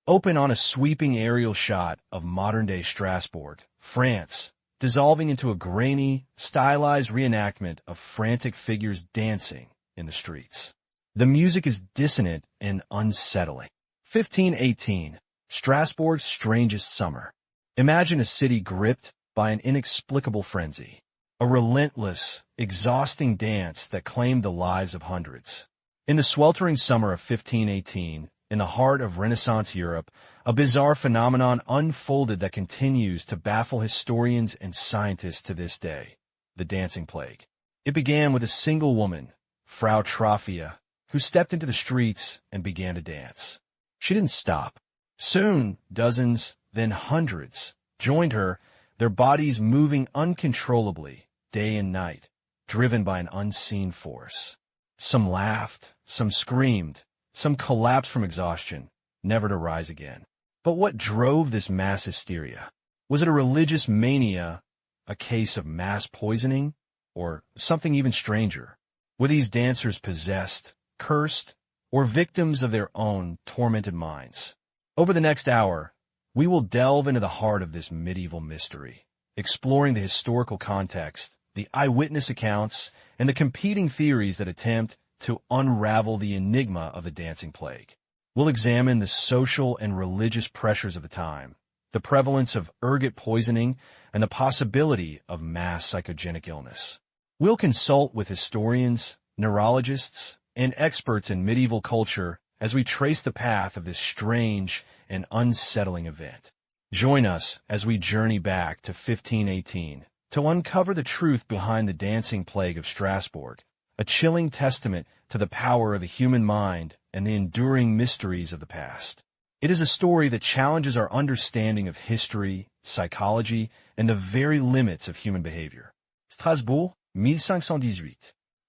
Open on a sweeping aerial shot of modern-day Strasbourg, France, dissolving into a grainy, stylized reenactment of frantic figures dancing in the streets. The music is dissonant and unsettling. 1518, Strasbourg's strangest summer. Imagine a city gripped by an inexplicable frenzy. A relentless, exhausting dance that claimed the lives of hundreds. In the sweltering summer of 1518, in the heart of Renaissance Europe, a bizarre phenomenon unfolded that continues to baffle historians and scientists to this day: the dancing plague. It began with a single woman, Frau Trophia, who stepped into the streets and began to dance. She didn't stop. Soon, dozens, then hundreds, joined her, their bodies moving uncontrollably, day and night, driven by an unseen force. Some laughed, some screamed, some collapsed from exhaustion, never to rise again. But what drove this mass hysteria? Was it a religious mania, a case of mass poisoning, or something even stranger? Were these dancers possessed, cursed, or victims of their own tormented minds? Over the next hour, we will delve into the heart of this medieval mystery, exploring the historical context, the eyewitness accounts, and the competing theories that attempt to unravel the enigma of the dancing plague. We'll examine the social and religious pressures of the time, the prevalence of ergot poisoning, and the possibility of mass psychogenic illness. We'll consult with historians, neurologists, and experts in medieval culture as we trace the path of this strange and unsettling event. Join us as we journey back to 1518 to uncover the truth behind the dancing plague of Strasbourg, a chilling testament to the power of the human mind and the enduring mysteries of the past. It is a story that challenges our understanding of history, psychology, and the very limits of human behavior. Strasbourg, 1518.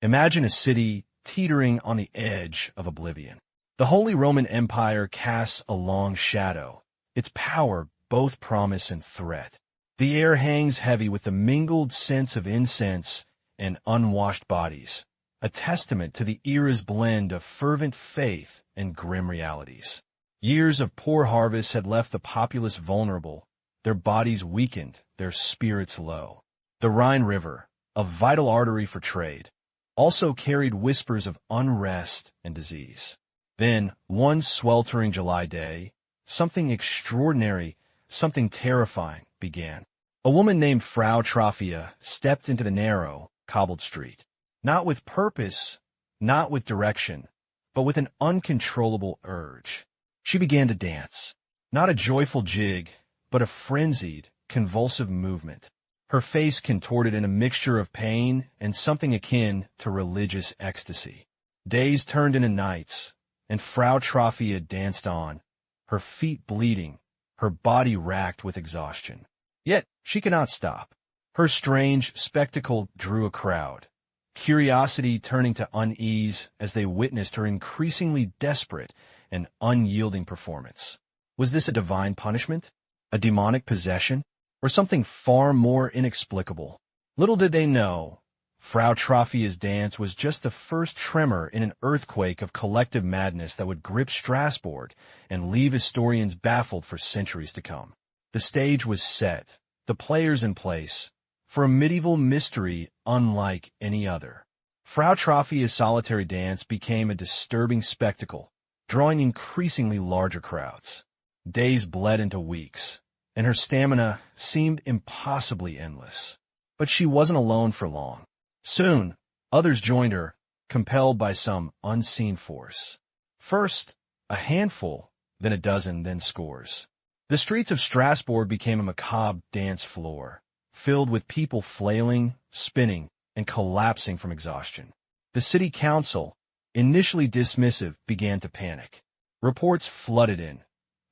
Imagine a city teetering on the edge of oblivion. The Holy Roman Empire casts a long shadow, its power both promise and threat. The air hangs heavy with the mingled scents of incense and unwashed bodies, a testament to the era's blend of fervent faith and grim realities. Years of poor harvests had left the populace vulnerable, their bodies weakened, their spirits low. The Rhine River, a vital artery for trade, also carried whispers of unrest and disease. Then, one sweltering July day, something extraordinary, something terrifying began. A woman named Frau Trophia stepped into the narrow, cobbled street, not with purpose, not with direction, but with an uncontrollable urge. She began to dance, not a joyful jig, but a frenzied, convulsive movement, her face contorted in a mixture of pain and something akin to religious ecstasy. Days turned into nights, and Frau Trophia danced on, her feet bleeding, her body racked with exhaustion. Yet she could not stop. Her strange spectacle drew a crowd, curiosity turning to unease as they witnessed her increasingly desperate and unyielding performance. Was this a divine punishment, a demonic possession, or something far more inexplicable? Little did they know, Frau Trophia's dance was just the first tremor in an earthquake of collective madness that would grip Strasbourg and leave historians baffled for centuries to come. The stage was set, the players in place, for a medieval mystery unlike any other. Frau Trophia's solitary dance became a disturbing spectacle, drawing increasingly larger crowds. Days bled into weeks, and her stamina seemed impossibly endless. But she wasn't alone for long. Soon, others joined her, compelled by some unseen force. First, a handful, then a dozen, then scores. The streets of Strasbourg became a macabre dance floor, filled with people flailing, spinning, and collapsing from exhaustion. The city council, initially dismissive, began to panic. Reports flooded in,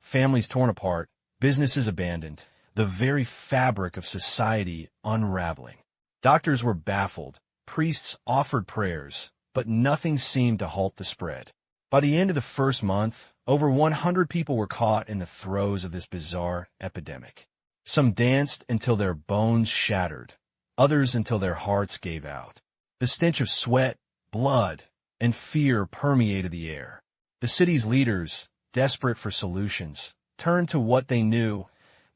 families torn apart, businesses abandoned, the very fabric of society unraveling. Doctors were baffled, priests offered prayers, but nothing seemed to halt the spread. By the end of the first month, over 100 people were caught in the throes of this bizarre epidemic. Some danced until their bones shattered, others until their hearts gave out. The stench of sweat, blood, and fear permeated the air. The city's leaders, desperate for solutions, turned to what they knew: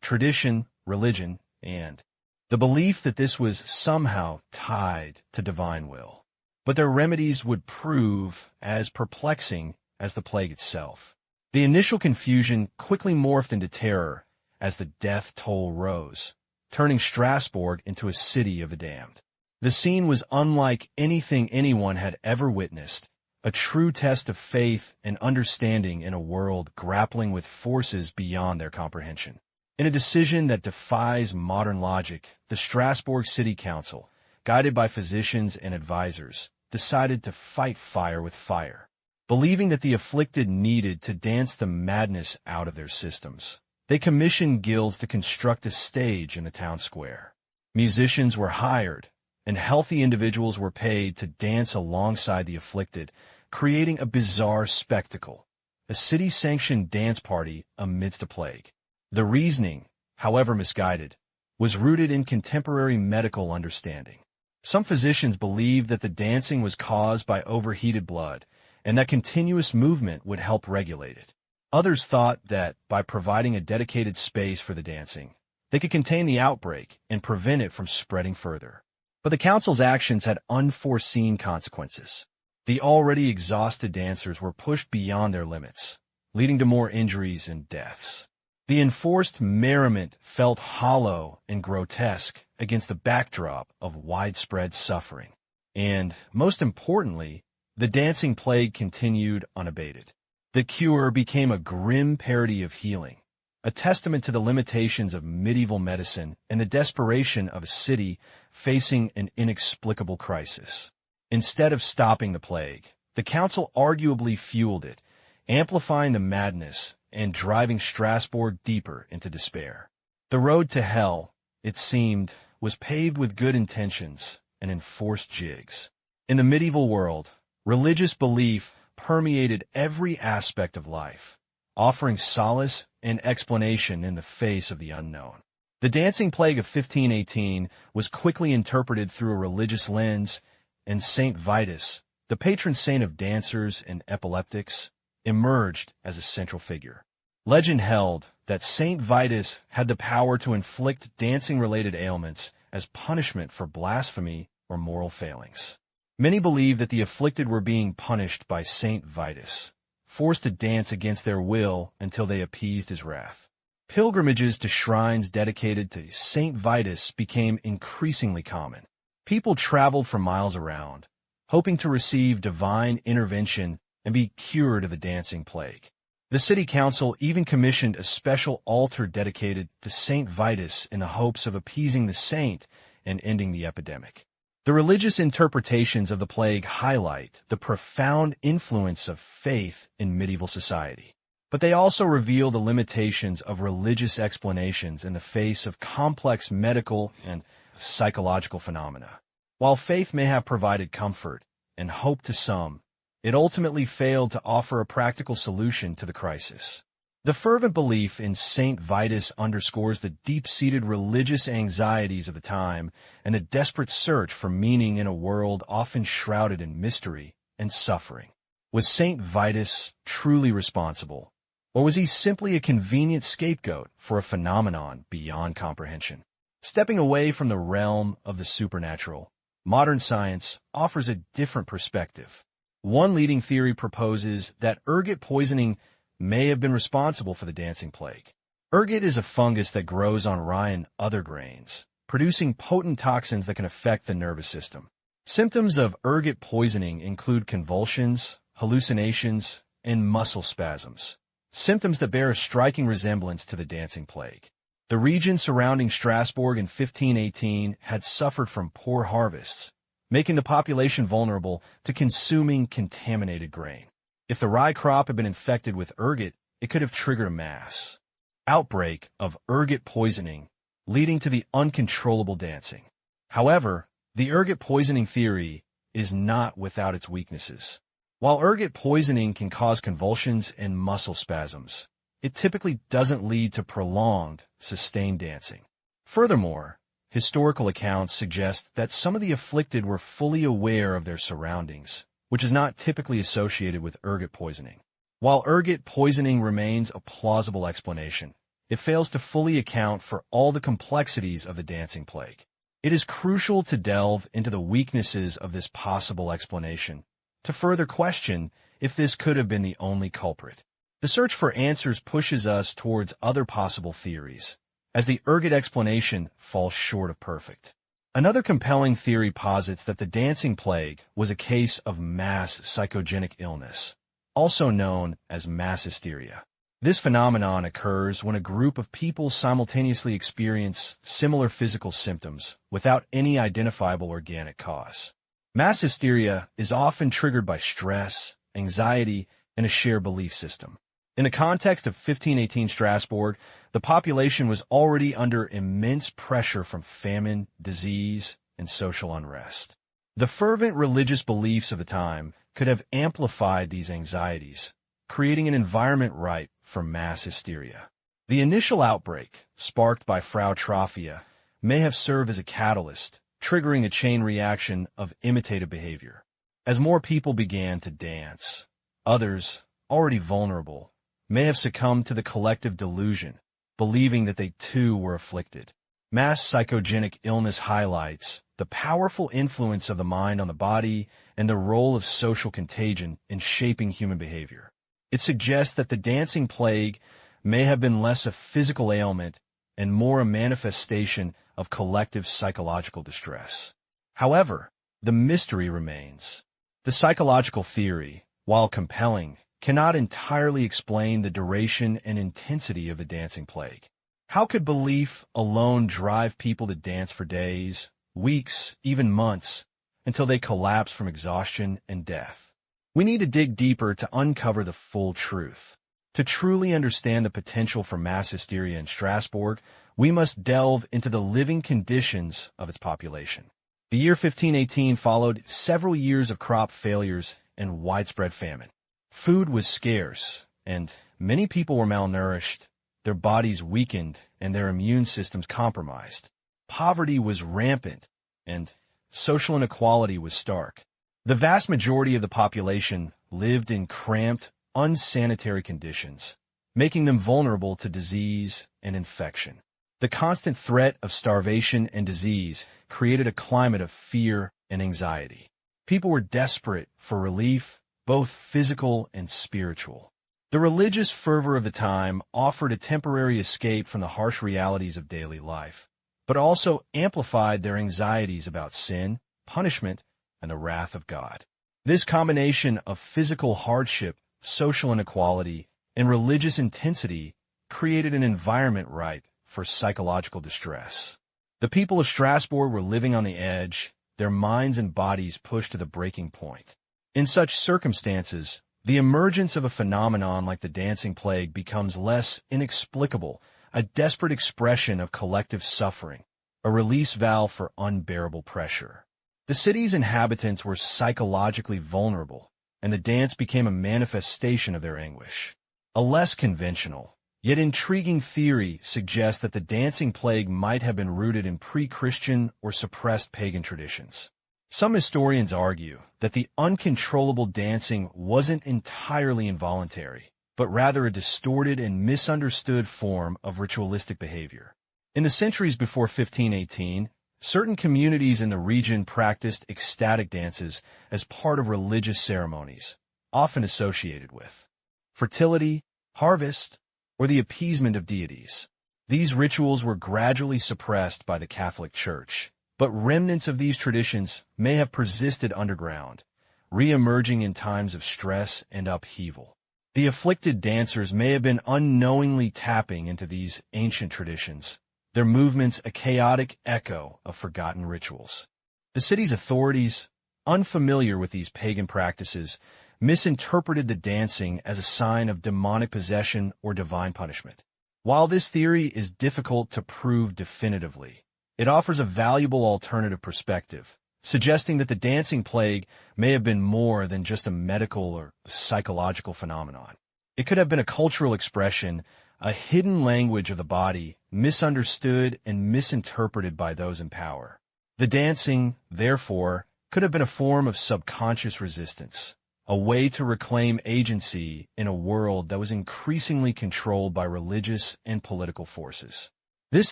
tradition, religion, and the belief that this was somehow tied to divine will. But their remedies would prove as perplexing as the plague itself. The initial confusion quickly morphed into terror as the death toll rose, turning Strasbourg into a city of the damned. The scene was unlike anything anyone had ever witnessed, a true test of faith and understanding in a world grappling with forces beyond their comprehension. In a decision that defies modern logic, the Strasbourg City Council, guided by physicians and advisors, decided to fight fire with fire. Believing that the afflicted needed to dance the madness out of their systems, they commissioned guilds to construct a stage in the town square. Musicians were hired, and healthy individuals were paid to dance alongside the afflicted, creating a bizarre spectacle: a city-sanctioned dance party amidst a plague. The reasoning, however misguided, was rooted in contemporary medical understanding. Some physicians believed that the dancing was caused by overheated blood, and that continuous movement would help regulate it. Others thought that, by providing a dedicated space for the dancing, they could contain the outbreak and prevent it from spreading further. But the council's actions had unforeseen consequences. The already exhausted dancers were pushed beyond their limits, leading to more injuries and deaths. The enforced merriment felt hollow and grotesque against the backdrop of widespread suffering. And, most importantly, the dancing plague continued unabated. The cure became a grim parody of healing, a testament to the limitations of medieval medicine and the desperation of a city facing an inexplicable crisis. Instead of stopping the plague, the council arguably fueled it, amplifying the madness and driving Strasbourg deeper into despair. The road to hell, it seemed, was paved with good intentions and enforced jigs. In the medieval world, religious belief permeated every aspect of life, offering solace and explanation in the face of the unknown. The dancing plague of 1518 was quickly interpreted through a religious lens, and Saint Vitus, the patron saint of dancers and epileptics, emerged as a central figure. Legend held that Saint Vitus had the power to inflict dancing-related ailments as punishment for blasphemy or moral failings. Many believed that the afflicted were being punished by Saint Vitus, forced to dance against their will until they appeased his wrath. Pilgrimages to shrines dedicated to Saint Vitus became increasingly common. People traveled for miles around, hoping to receive divine intervention and be cured of the dancing plague. The city council even commissioned a special altar dedicated to Saint Vitus in the hopes of appeasing the saint and ending the epidemic. The religious interpretations of the plague highlight the profound influence of faith in medieval society. But they also reveal the limitations of religious explanations in the face of complex medical and psychological phenomena. While faith may have provided comfort and hope to some, it ultimately failed to offer a practical solution to the crisis. The fervent belief in Saint Vitus underscores the deep-seated religious anxieties of the time and the desperate search for meaning in a world often shrouded in mystery and suffering. Was Saint Vitus truly responsible, or was he simply a convenient scapegoat for a phenomenon beyond comprehension? Stepping away from the realm of the supernatural, modern science offers a different perspective. One leading theory proposes that ergot poisoning may have been responsible for the dancing plague. Ergot is a fungus that grows on rye and other grains, producing potent toxins that can affect the nervous system. Symptoms of ergot poisoning include convulsions, hallucinations, and muscle spasms, symptoms that bear a striking resemblance to the dancing plague. The region surrounding Strasbourg in 1518 had suffered from poor harvests, making the population vulnerable to consuming contaminated grain. If the rye crop had been infected with ergot, it could have triggered a mass outbreak of ergot poisoning, leading to the uncontrollable dancing. However, the ergot poisoning theory is not without its weaknesses. While ergot poisoning can cause convulsions and muscle spasms, it typically doesn't lead to prolonged, sustained dancing. Furthermore, historical accounts suggest that some of the afflicted were fully aware of their surroundings, which is not typically associated with ergot poisoning. While ergot poisoning remains a plausible explanation, it fails to fully account for all the complexities of the dancing plague. It is crucial to delve into the weaknesses of this possible explanation, to further question if this could have been the only culprit. The search for answers pushes us towards other possible theories, as the ergot explanation falls short of perfect. Another compelling theory posits that the dancing plague was a case of mass psychogenic illness, also known as mass hysteria. This phenomenon occurs when a group of people simultaneously experience similar physical symptoms without any identifiable organic cause. Mass hysteria is often triggered by stress, anxiety, and a shared belief system. In the context of 1518 Strasbourg, the population was already under immense pressure from famine, disease, and social unrest. The fervent religious beliefs of the time could have amplified these anxieties, creating an environment ripe for mass hysteria. The initial outbreak, sparked by Frau Trophia, may have served as a catalyst, triggering a chain reaction of imitative behavior. As more people began to dance, others, already vulnerable, may have succumbed to the collective delusion, believing that they too were afflicted. Mass psychogenic illness highlights the powerful influence of the mind on the body and the role of social contagion in shaping human behavior. It suggests that the dancing plague may have been less a physical ailment and more a manifestation of collective psychological distress. However, the mystery remains. The psychological theory, while compelling, cannot entirely explain the duration and intensity of the dancing plague. How could belief alone drive people to dance for days, weeks, even months, until they collapse from exhaustion and death? We need to dig deeper to uncover the full truth. To truly understand the potential for mass hysteria in Strasbourg, we must delve into the living conditions of its population. The year 1518 followed several years of crop failures and widespread famine. Food was scarce, and many people were malnourished, their bodies weakened, and their immune systems compromised. Poverty was rampant, and social inequality was stark. The vast majority of the population lived in cramped, unsanitary conditions, making them vulnerable to disease and infection. The constant threat of starvation and disease created a climate of fear and anxiety. People were desperate for relief, both physical and spiritual. The religious fervor of the time offered a temporary escape from the harsh realities of daily life, but also amplified their anxieties about sin, punishment, and the wrath of God. This combination of physical hardship, social inequality, and religious intensity created an environment ripe for psychological distress. The people of Strasbourg were living on the edge, their minds and bodies pushed to the breaking point. In such circumstances, the emergence of a phenomenon like the dancing plague becomes less inexplicable, a desperate expression of collective suffering, a release valve for unbearable pressure. The city's inhabitants were psychologically vulnerable, and the dance became a manifestation of their anguish. A less conventional, yet intriguing theory suggests that the dancing plague might have been rooted in pre-Christian or suppressed pagan traditions. Some historians argue that the uncontrollable dancing wasn't entirely involuntary, but rather a distorted and misunderstood form of ritualistic behavior. In the centuries before 1518, certain communities in the region practiced ecstatic dances as part of religious ceremonies, often associated with fertility, harvest, or the appeasement of deities. These rituals were gradually suppressed by the Catholic Church, but remnants of these traditions may have persisted underground, re-emerging in times of stress and upheaval. The afflicted dancers may have been unknowingly tapping into these ancient traditions, their movements a chaotic echo of forgotten rituals. The city's authorities, unfamiliar with these pagan practices, misinterpreted the dancing as a sign of demonic possession or divine punishment. While this theory is difficult to prove definitively, it offers a valuable alternative perspective, suggesting that the dancing plague may have been more than just a medical or psychological phenomenon. It could have been a cultural expression, a hidden language of the body, misunderstood and misinterpreted by those in power. The dancing, therefore, could have been a form of subconscious resistance, a way to reclaim agency in a world that was increasingly controlled by religious and political forces. This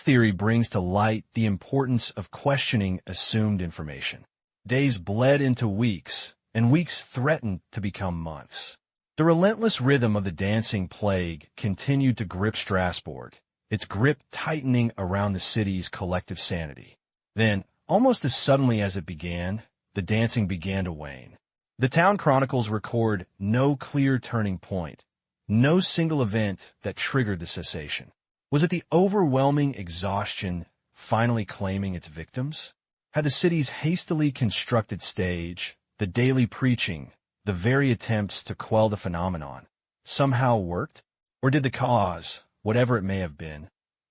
theory brings to light the importance of questioning assumed information. Days bled into weeks, and weeks threatened to become months. The relentless rhythm of the dancing plague continued to grip Strasbourg, its grip tightening around the city's collective sanity. Then, almost as suddenly as it began, the dancing began to wane. The town chronicles record no clear turning point, no single event that triggered the cessation. Was it the overwhelming exhaustion finally claiming its victims? Had the city's hastily constructed stage, the daily preaching, the very attempts to quell the phenomenon, somehow worked? Or did the cause, whatever it may have been,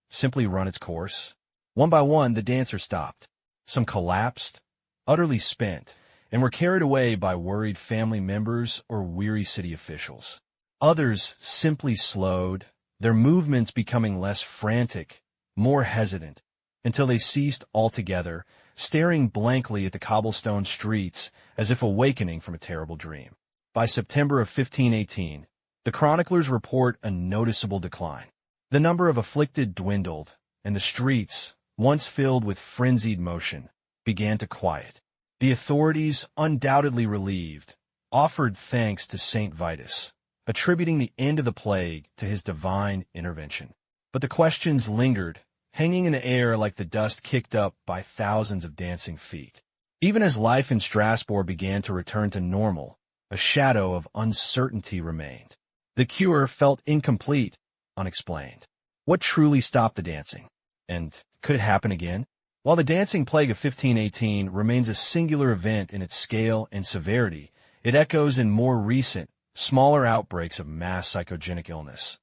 simply run its course? One by one, the dancers stopped. Some collapsed, utterly spent, and were carried away by worried family members or weary city officials. Others simply slowed, their movements becoming less frantic, more hesitant, until they ceased altogether, staring blankly at the cobblestone streets as if awakening from a terrible dream. By September of 1518, the chroniclers report a noticeable decline. The number of afflicted dwindled, and the streets, once filled with frenzied motion, began to quiet. The authorities, undoubtedly relieved, offered thanks to Saint Vitus, attributing the end of the plague to his divine intervention. But the questions lingered, hanging in the air like the dust kicked up by thousands of dancing feet. Even as life in Strasbourg began to return to normal, a shadow of uncertainty remained. The cure felt incomplete, unexplained. What truly stopped the dancing? And could it happen again? While the dancing plague of 1518 remains a singular event in its scale and severity, it echoes in more recent, smaller outbreaks of mass psychogenic illness.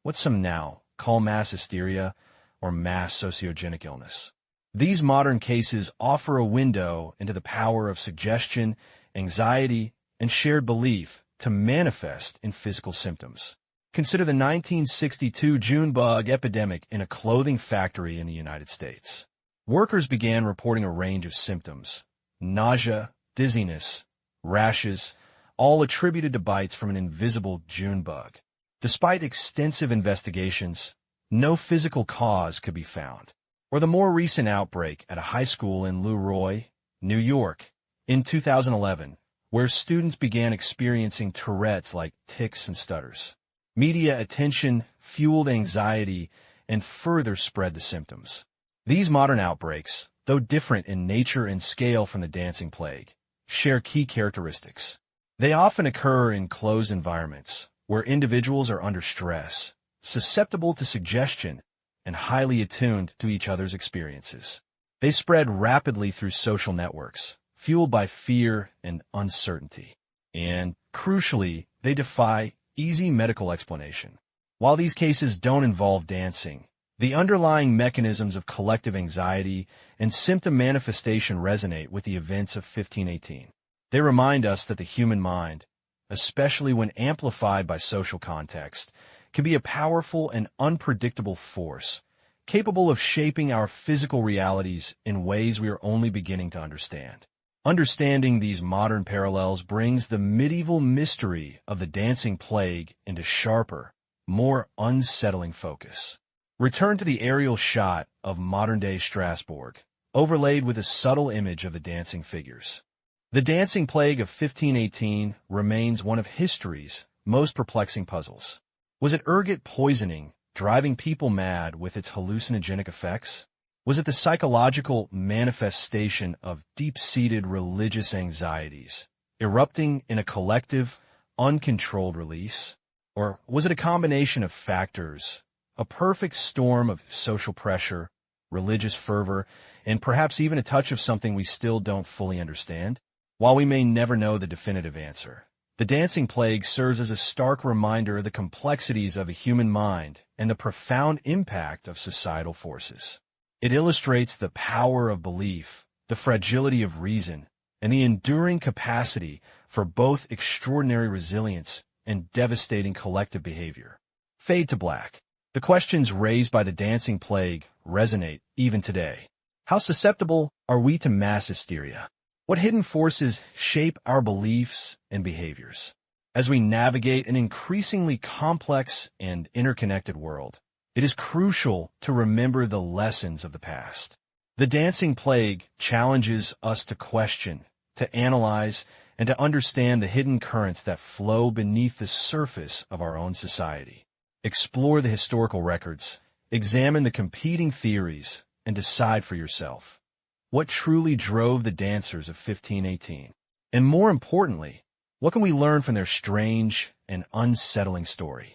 What some now call mass hysteria or mass sociogenic illness. These modern cases offer a window into the power of suggestion, anxiety, and shared belief to manifest in physical symptoms. Consider the 1962 June bug epidemic in a clothing factory in the United States. Workers began reporting a range of symptoms: nausea, dizziness, rashes, all attributed to bites from an invisible June bug. Despite extensive investigations, no physical cause could be found. Or the more recent outbreak at a high school in Leroy, New York, in 2011, where students began experiencing Tourette's like tics and stutters. Media attention fueled anxiety and further spread the symptoms. These modern outbreaks, though different in nature and scale from the dancing plague, share key characteristics. They often occur in closed environments, where individuals are under stress, susceptible to suggestion, and highly attuned to each other's experiences. They spread rapidly through social networks, fueled by fear and uncertainty. And, crucially, they defy easy medical explanation. While these cases don't involve dancing, the underlying mechanisms of collective anxiety and symptom manifestation resonate with the events of 1518. They remind us that the human mind, especially when amplified by social context, can be a powerful and unpredictable force, capable of shaping our physical realities in ways we are only beginning to understand. Understanding these modern parallels brings the medieval mystery of the dancing plague into sharper, more unsettling focus. Return to the aerial shot of modern-day Strasbourg, overlaid with a subtle image of the dancing figures. The dancing plague of 1518 remains one of history's most perplexing puzzles. Was it ergot poisoning driving people mad with its hallucinogenic effects? Was it the psychological manifestation of deep-seated religious anxieties, erupting in a collective, uncontrolled release? Or was it a combination of factors, a perfect storm of social pressure, religious fervor, and perhaps even a touch of something we still don't fully understand? While we may never know the definitive answer, the dancing plague serves as a stark reminder of the complexities of the human mind and the profound impact of societal forces. It illustrates the power of belief, the fragility of reason, and the enduring capacity for both extraordinary resilience and devastating collective behavior. Fade to black. The questions raised by the dancing plague resonate even today. How susceptible are we to mass hysteria? What hidden forces shape our beliefs and behaviors? As we navigate an increasingly complex and interconnected world, it is crucial to remember the lessons of the past. The dancing plague challenges us to question, to analyze, and to understand the hidden currents that flow beneath the surface of our own society. Explore the historical records, examine the competing theories, and decide for yourself. What truly drove the dancers of 1518? And more importantly, what can we learn from their strange and unsettling story?